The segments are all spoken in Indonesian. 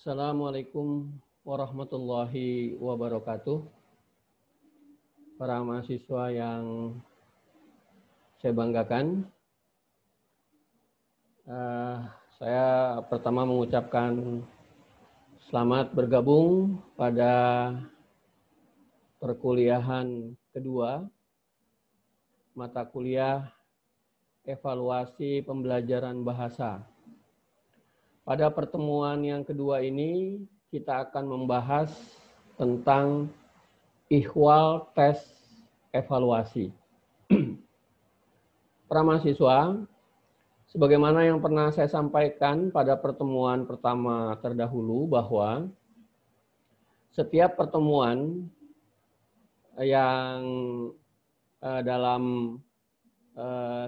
Assalamualaikum warahmatullahi wabarakatuh. Para mahasiswa yang saya banggakan, saya pertama mengucapkan selamat bergabung pada perkuliahan kedua, mata kuliah evaluasi pembelajaran bahasa. Pada pertemuan yang kedua ini, kita akan membahas tentang ihwal tes evaluasi. Para mahasiswa, sebagaimana yang pernah saya sampaikan pada pertemuan pertama terdahulu bahwa setiap pertemuan yang dalam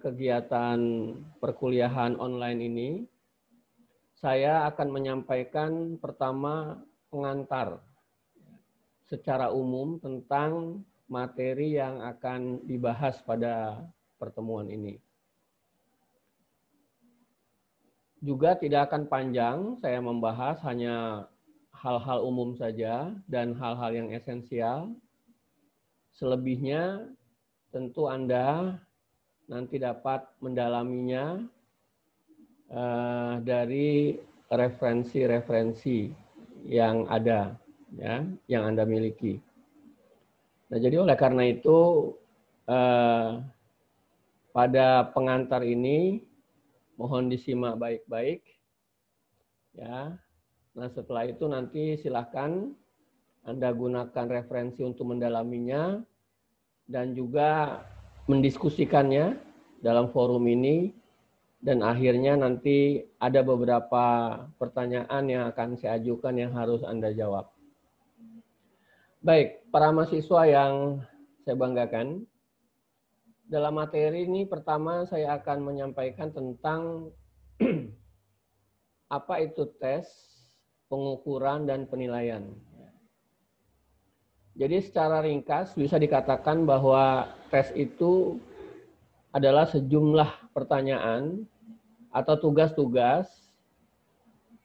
kegiatan perkuliahan online ini, saya akan menyampaikan pertama pengantar secara umum tentang materi yang akan dibahas pada pertemuan ini. Juga tidak akan panjang, saya membahas hanya hal-hal umum saja dan hal-hal yang esensial. Selebihnya tentu Anda nanti dapat mendalaminya dari referensi-referensi yang ada, ya, yang Anda miliki. Nah, jadi oleh karena itu pada pengantar ini mohon disimak baik-baik, ya. Nah, setelah itu nanti silakan Anda gunakan referensi untuk mendalaminya dan juga mendiskusikannya dalam forum ini. Dan akhirnya nanti ada beberapa pertanyaan yang akan saya ajukan yang harus Anda jawab. Baik, para mahasiswa yang saya banggakan, dalam materi ini pertama saya akan menyampaikan tentang apa itu tes, pengukuran, dan penilaian. Jadi secara ringkas bisa dikatakan bahwa tes itu adalah sejumlah pertanyaan atau tugas-tugas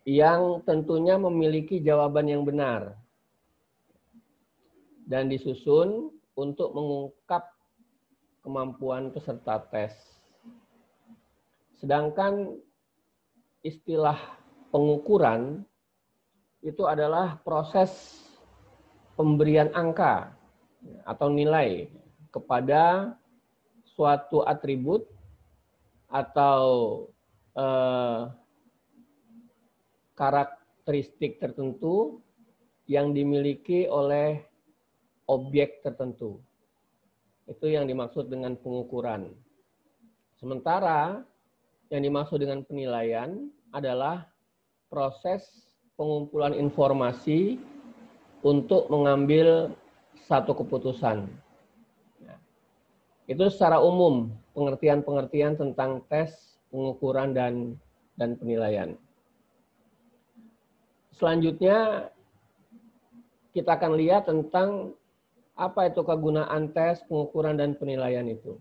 yang tentunya memiliki jawaban yang benar dan disusun untuk mengungkap kemampuan peserta tes. Sedangkan istilah pengukuran itu adalah proses pemberian angka atau nilai kepada suatu atribut atau karakteristik tertentu yang dimiliki oleh objek tertentu. Itu yang dimaksud dengan pengukuran. Sementara yang dimaksud dengan penilaian adalah proses pengumpulan informasi untuk mengambil satu keputusan. Itu secara umum pengertian-pengertian tentang tes, pengukuran, dan penilaian. Selanjutnya kita akan lihat tentang apa itu kegunaan tes, pengukuran, dan penilaian itu.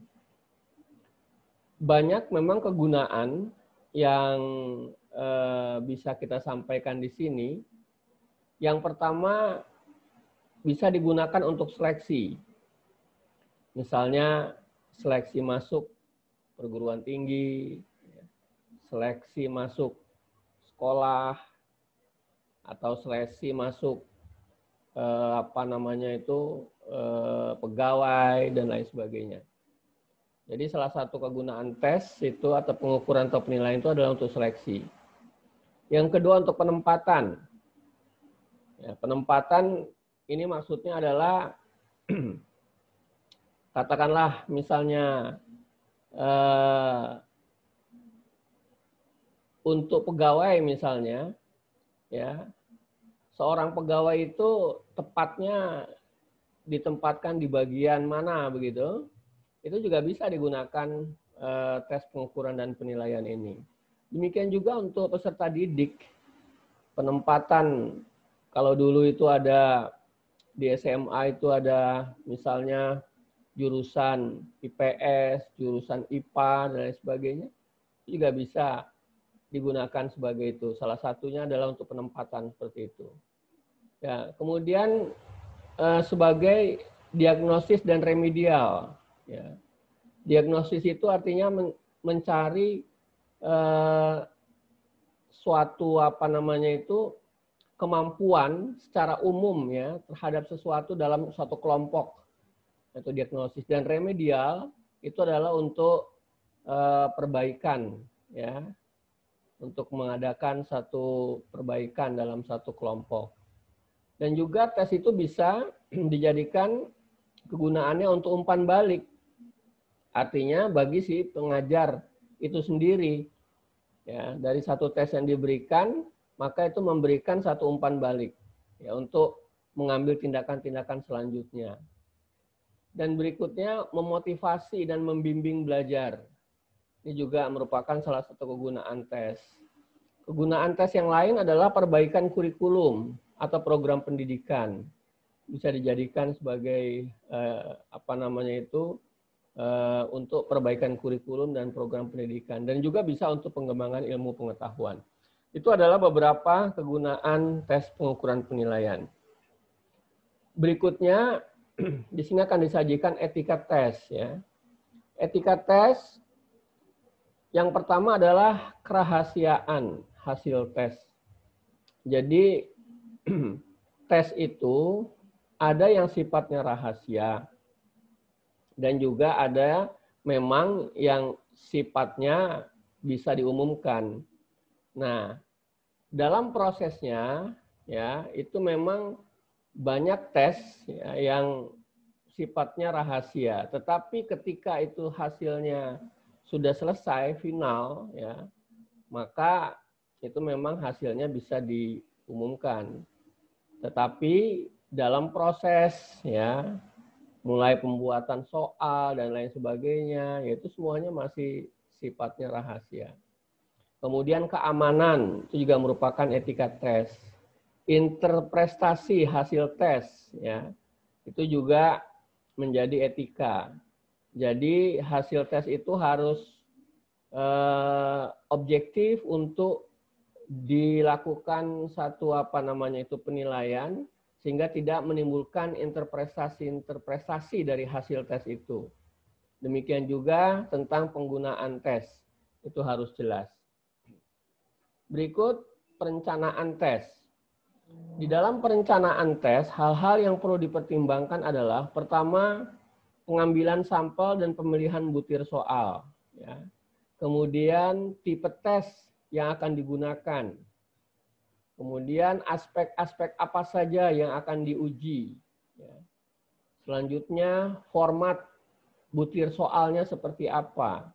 Banyak memang kegunaan yang bisa kita sampaikan di sini. Yang pertama bisa digunakan untuk seleksi. Misalnya seleksi masuk perguruan tinggi, seleksi masuk sekolah, atau seleksi masuk pegawai dan lain sebagainya. Jadi salah satu kegunaan tes itu atau pengukuran atau penilaian itu adalah untuk seleksi. Yang kedua untuk penempatan. Ya, penempatan ini maksudnya adalah katakanlah misalnya untuk pegawai misalnya, ya, seorang pegawai itu tepatnya ditempatkan di bagian mana begitu, itu juga bisa digunakan tes pengukuran dan penilaian ini. Demikian juga untuk peserta didik, penempatan, kalau dulu itu ada di SMA itu ada misalnya jurusan IPS, jurusan IPA, dan lain sebagainya, juga bisa digunakan sebagai itu. Salah satunya adalah untuk penempatan seperti itu. Ya, kemudian sebagai diagnosis dan remedial. Ya. Diagnosis itu artinya mencari suatu kemampuan secara umum ya terhadap sesuatu dalam suatu kelompok, itu diagnosis. Dan remedial itu adalah untuk perbaikan ya, untuk mengadakan satu perbaikan dalam satu kelompok. Dan juga tes itu bisa dijadikan kegunaannya untuk umpan balik, artinya bagi si pengajar itu sendiri ya, dari satu tes yang diberikan maka itu memberikan satu umpan balik ya untuk mengambil tindakan-tindakan selanjutnya. Dan berikutnya memotivasi dan membimbing belajar. Ini juga merupakan salah satu kegunaan tes. Kegunaan tes yang lain adalah perbaikan kurikulum atau program pendidikan. Bisa dijadikan sebagai untuk perbaikan kurikulum dan program pendidikan, dan juga bisa untuk pengembangan ilmu pengetahuan. Itu adalah beberapa kegunaan tes pengukuran penilaian. Berikutnya di sini akan disajikan etika tes ya. Etika tes yang pertama adalah kerahasiaan hasil tes. Jadi tes itu ada yang sifatnya rahasia dan juga ada memang yang sifatnya bisa diumumkan. Nah, dalam prosesnya ya itu memang banyak tes ya, yang sifatnya rahasia, tetapi ketika itu hasilnya sudah selesai final ya, maka itu memang hasilnya bisa diumumkan. Tetapi dalam proses ya, mulai pembuatan soal dan lain sebagainya, yaitu semuanya masih sifatnya rahasia. Kemudian keamanan itu juga merupakan etika tes. Interpretasi hasil tes ya, itu juga menjadi etika. Jadi hasil tes itu harus objektif untuk dilakukan satu penilaian sehingga tidak menimbulkan interpretasi dari hasil tes itu. Demikian juga tentang penggunaan tes, itu harus jelas. Berikut perencanaan tes. Di dalam perencanaan tes, hal-hal yang perlu dipertimbangkan adalah pertama, pengambilan sampel dan pemilihan butir soal. Ya. Kemudian tipe tes yang akan digunakan. Kemudian aspek-aspek apa saja yang akan diuji. Ya. Selanjutnya format butir soalnya seperti apa.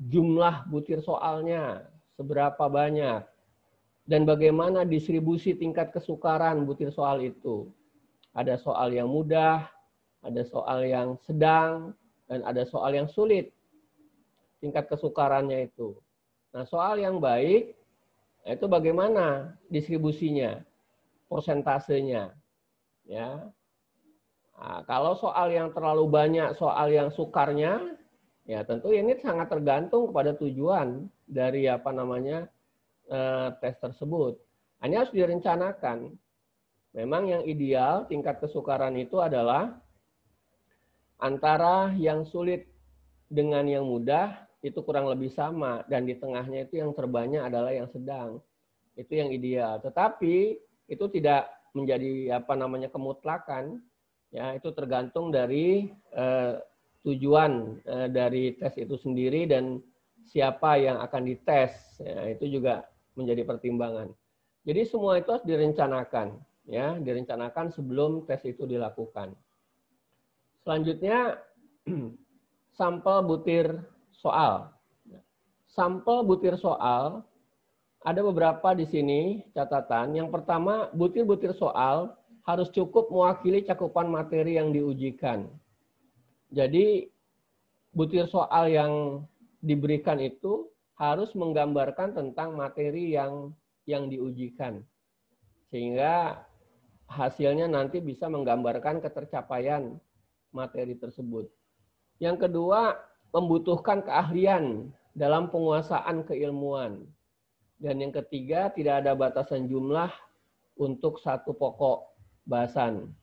Jumlah butir soalnya seberapa banyak. Dan bagaimana distribusi tingkat kesukaran butir soal itu. Ada soal yang mudah, ada soal yang sedang, dan ada soal yang sulit. Tingkat kesukarannya itu. Nah, soal yang baik, itu bagaimana distribusinya, persentasenya. Ya. Nah, kalau soal yang terlalu banyak, soal yang sukarnya, ya tentu ini sangat tergantung kepada tujuan dari tes tersebut. Ini harus direncanakan. Memang yang ideal tingkat kesukaran itu adalah antara yang sulit dengan yang mudah itu kurang lebih sama, dan di tengahnya itu yang terbanyak adalah yang sedang. Itu yang ideal. Tetapi itu tidak menjadi kemutlakan. Ya, itu tergantung dari tujuan dari tes itu sendiri dan siapa yang akan dites. Ya, itu juga menjadi pertimbangan. Jadi semua itu harus direncanakan, ya, direncanakan sebelum tes itu dilakukan. Selanjutnya sampel butir soal. Sampel butir soal ada beberapa di sini catatan. Yang pertama, butir-butir soal harus cukup mewakili cakupan materi yang diujikan. Jadi butir soal yang diberikan itu harus menggambarkan tentang materi yang diujikan. Sehingga hasilnya nanti bisa menggambarkan ketercapaian materi tersebut. Yang kedua, membutuhkan keahlian dalam penguasaan keilmuan. Dan yang ketiga, tidak ada batasan jumlah untuk satu pokok bahasan.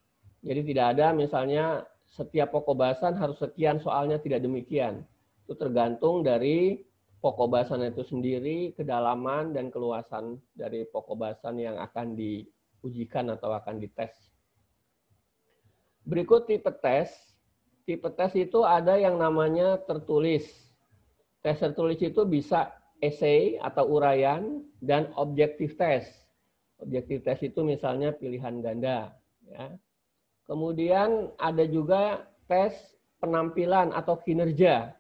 Jadi tidak ada misalnya setiap pokok bahasan harus sekian, soalnya tidak demikian. Itu tergantung dari pokok bahasan itu sendiri, kedalaman dan keluasan dari pokok bahasan yang akan diujikan atau akan dites. Berikut tipe tes. Tipe tes itu ada yang namanya tertulis. Tes tertulis itu bisa essay atau uraian dan objektif tes. Objektif tes itu misalnya pilihan ganda. Ya. Kemudian ada juga tes penampilan atau kinerja.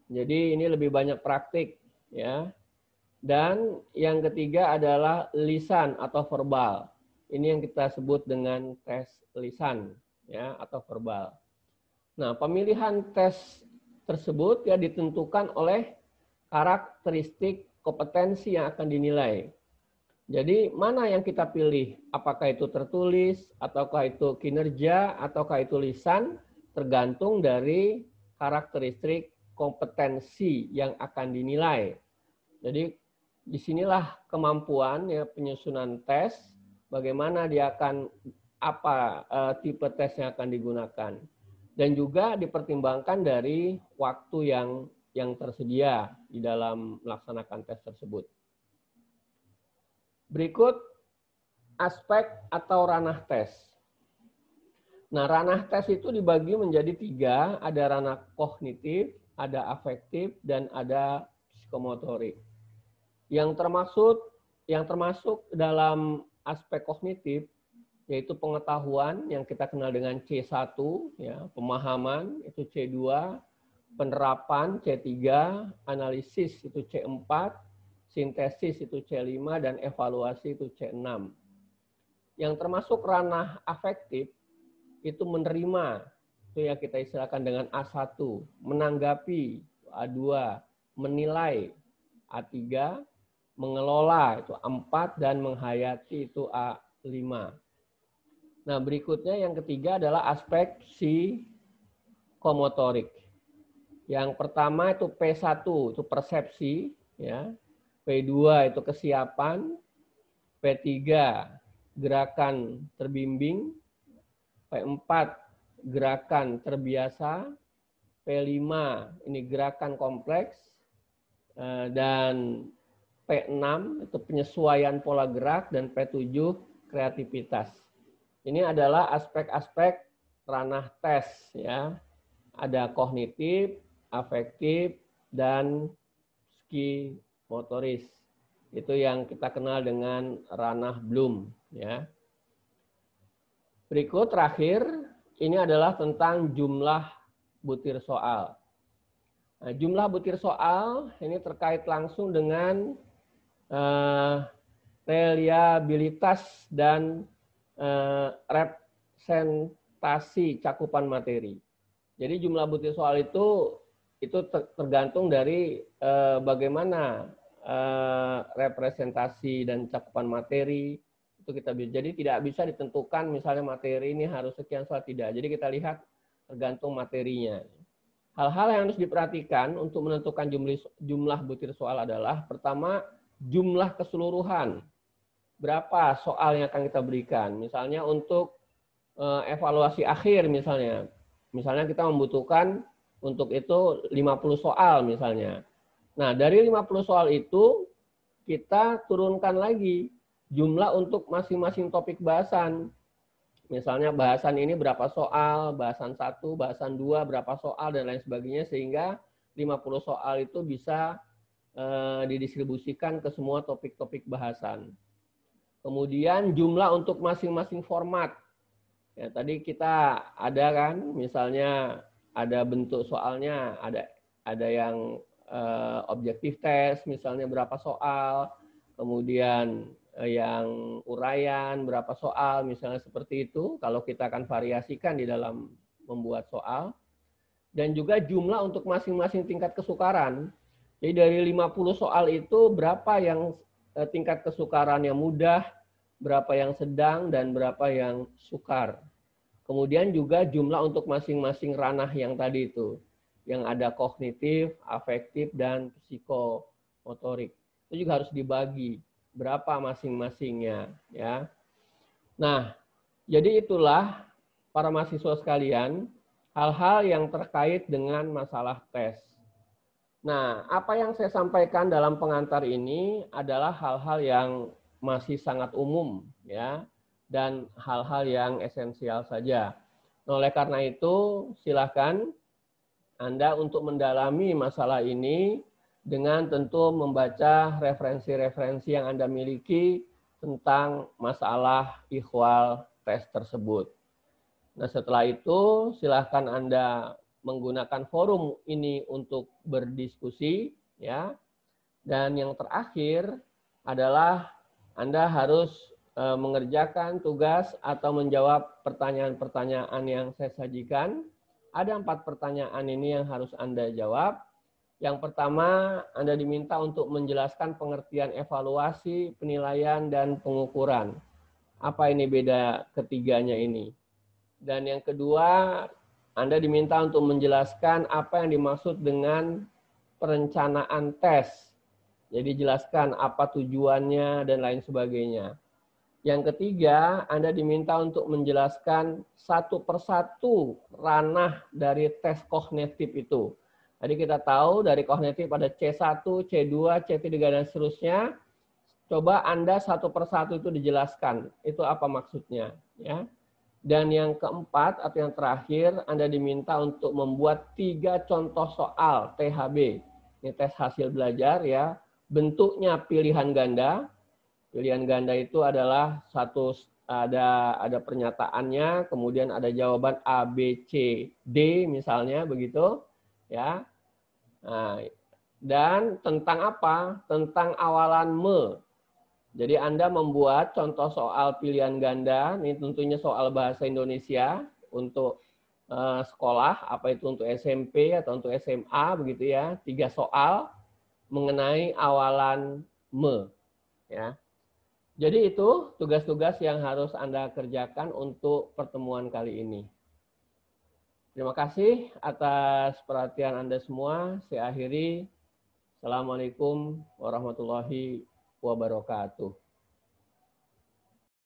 Jadi ini lebih banyak praktik. Ya. Dan yang ketiga adalah lisan atau verbal. Ini yang kita sebut dengan tes lisan, ya, atau verbal. Nah, pemilihan tes tersebut ya ditentukan oleh karakteristik kompetensi yang akan dinilai. Jadi mana yang kita pilih? Apakah itu tertulis, ataukah itu kinerja, ataukah itu lisan, tergantung dari karakteristik kompetensi yang akan dinilai. Jadi disinilah kemampuan ya penyusunan tes, bagaimana dia akan apa tipe tes yang akan digunakan. Dan juga dipertimbangkan dari waktu yang tersedia di dalam melaksanakan tes tersebut. Berikut aspek atau ranah tes. Nah, ranah tes itu dibagi menjadi 3, ada ranah kognitif, ada afektif, dan ada psikomotorik. Yang termasuk dalam aspek kognitif yaitu pengetahuan yang kita kenal dengan C1, ya, pemahaman itu C2, penerapan C3, analisis itu C4, sintesis itu C5, dan evaluasi itu C6. Yang termasuk ranah afektif itu menerima, itu yang kita istilahkan dengan A1, menanggapi A2, menilai A3, mengelola itu A4, dan menghayati itu A5. Nah, berikutnya yang ketiga adalah aspek psikomotorik. Yang pertama itu P1 itu persepsi, ya. P2 itu kesiapan, P3 gerakan terbimbing, P4 gerakan terbiasa, P5 ini gerakan kompleks, dan P6 itu penyesuaian pola gerak, dan P7 kreativitas. Ini adalah aspek-aspek ranah tes, ya. Ada kognitif, afektif, dan psikomotoris. Itu yang kita kenal dengan ranah Bloom, ya. Berikut terakhir, ini adalah tentang jumlah butir soal. Nah, jumlah butir soal ini terkait langsung dengan reliabilitas dan representasi cakupan materi. Jadi jumlah butir soal itu tergantung dari bagaimana representasi dan cakupan materi itu kita bisa. Jadi tidak bisa ditentukan misalnya materi ini harus sekian soal, tidak. Jadi kita lihat tergantung materinya. Hal-hal yang harus diperhatikan untuk menentukan jumlah butir soal adalah pertama jumlah keseluruhan. Berapa soal yang akan kita berikan. Misalnya untuk evaluasi akhir misalnya. Misalnya kita membutuhkan untuk itu 50 soal misalnya. Nah, dari 50 soal itu kita turunkan lagi jumlah untuk masing-masing topik bahasan. Misalnya bahasan ini berapa soal, bahasan 1, bahasan 2 berapa soal, dan lain sebagainya, sehingga 50 soal itu bisa didistribusikan ke semua topik-topik bahasan. Kemudian jumlah untuk masing-masing format. Ya, tadi kita ada kan, misalnya ada bentuk soalnya, ada yang objektif tes, misalnya berapa soal, kemudian yang uraian berapa soal, misalnya seperti itu. Kalau kita akan variasikan di dalam membuat soal. Dan juga jumlah untuk masing-masing tingkat kesukaran. Jadi dari 50 soal itu berapa yang tingkat kesukaran yang mudah, berapa yang sedang, dan berapa yang sukar. Kemudian juga jumlah untuk masing-masing ranah yang tadi itu, yang ada kognitif, afektif, dan psikomotorik. itu juga harus dibagi berapa masing-masingnya, ya. Nah, jadi itulah para mahasiswa sekalian, hal-hal yang terkait dengan masalah tes. Nah, apa yang saya sampaikan dalam pengantar ini adalah hal-hal yang masih sangat umum, ya, dan hal-hal yang esensial saja. Nah, oleh karena itu, silakan Anda untuk mendalami masalah ini dengan tentu membaca referensi-referensi yang Anda miliki tentang masalah ikhwal tes tersebut. Nah, setelah itu silahkan Anda menggunakan forum ini untuk berdiskusi, ya. Dan yang terakhir adalah Anda harus mengerjakan tugas atau menjawab pertanyaan-pertanyaan yang saya sajikan. Ada 4 pertanyaan ini yang harus Anda jawab. Yang pertama, Anda diminta untuk menjelaskan pengertian evaluasi, penilaian, dan pengukuran. Apa ini beda ketiganya ini? Dan yang kedua, Anda diminta untuk menjelaskan apa yang dimaksud dengan perencanaan tes. Jadi jelaskan apa tujuannya dan lain sebagainya. Yang ketiga, Anda diminta untuk menjelaskan satu persatu ranah dari tes kognitif itu. Tadi kita tahu dari kognitif ada C1, C2, C3, dan seterusnya. Coba Anda satu persatu itu dijelaskan. Itu apa maksudnya, ya. Dan yang keempat atau yang terakhir, Anda diminta untuk membuat 3 contoh soal THB. Ini tes hasil belajar, ya. Bentuknya pilihan ganda. Pilihan ganda itu adalah ada pernyataannya, kemudian ada jawaban A, B, C, D misalnya begitu, ya. Nah, dan tentang apa? Tentang awalan me. Jadi Anda membuat contoh soal pilihan ganda, ini tentunya soal bahasa Indonesia untuk sekolah, apa itu untuk SMP atau untuk SMA begitu ya, 3 soal mengenai awalan me, ya. Jadi itu tugas-tugas yang harus Anda kerjakan untuk pertemuan kali ini. Terima kasih atas perhatian Anda semua. Saya akhiri. Assalamualaikum warahmatullahi wabarakatuh.